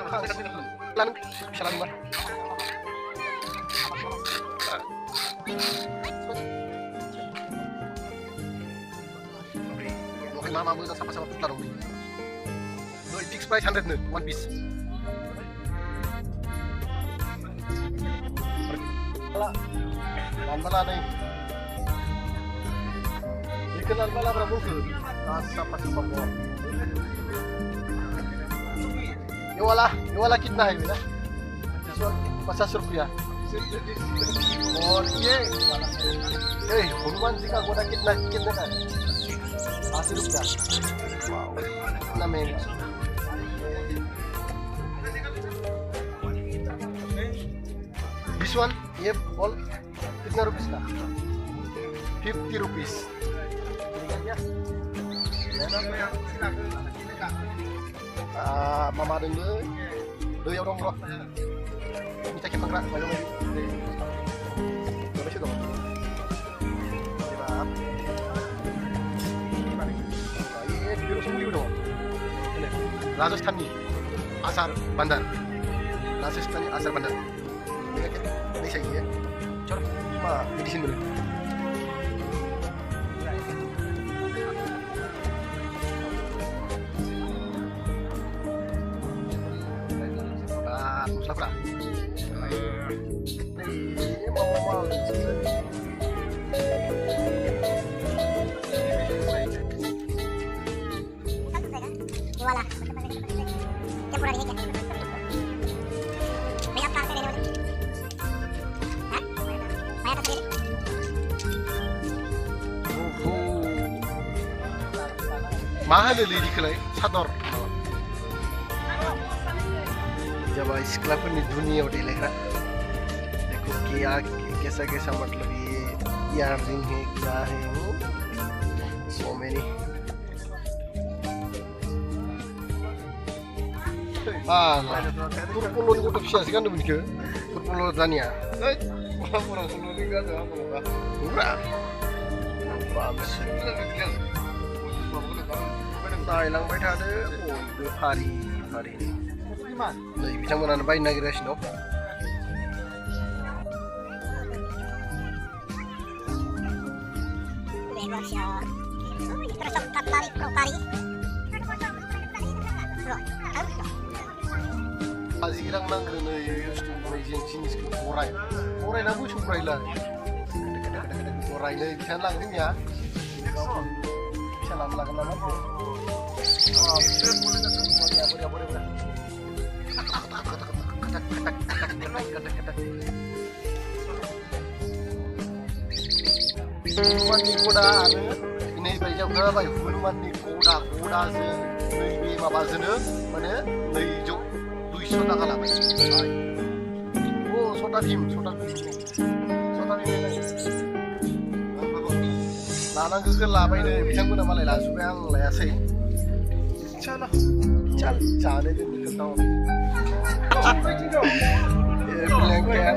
Lan bisa lan ba. Oke, mama mo sama-sama putla dong. No, fixed price 100 nih, one piece. Lan bala nih. Dikenal bala berapa ke? Asa pas bawa. ये वाला कितना है बेटा? 50 रुपया। और ये हनुमान जी का घोड़ा कितने का है? 80 रुपया। इतना महंगा। This one ये बॉल कितना रुपीस का? 50 rupees. Mama dulu, ya dong bro. Minta kita gerak, bayu bayu. Boleh sih dong. Siap. Ini biru semua dong. Ini, Rajasthani, Asar Bandar. Rajasthani Asar Bandar. Ini saya ya. Cor, di sini dulu. Musafra. Ini mau Wala. क्या पूरा नहीं क्या? भैया कार से लेने वाले? हैं? भैया तो ले। Mahal li dikelai sador. जब इस क्लब में दुनिया उठे लग रहा देखो क्या कैसा कैसा मतलब ये इयररिंग है क्या है वो so many turpulun kutuk sias kan demikian turpulun Dania turpulun juga tuh apa murah bagus Thailand बैठा दे वो भारी भारी Nah, bitangan bayi negara sini. Azirang nang kena yustu majin jenis korai. Korai nabu cumrai lah. Korai ni bisa lang ni ya. Bisa lang lang lang apa? Boleh. Huluman ni kuda ada ini banyak berapa ya huluman ni kuda se ni bapa sana mana ni jauh 200 taka lah oh soda bim Nanang ke lah ini bilang guna malah langsung yang lese calo cale tu kita tahu blanket.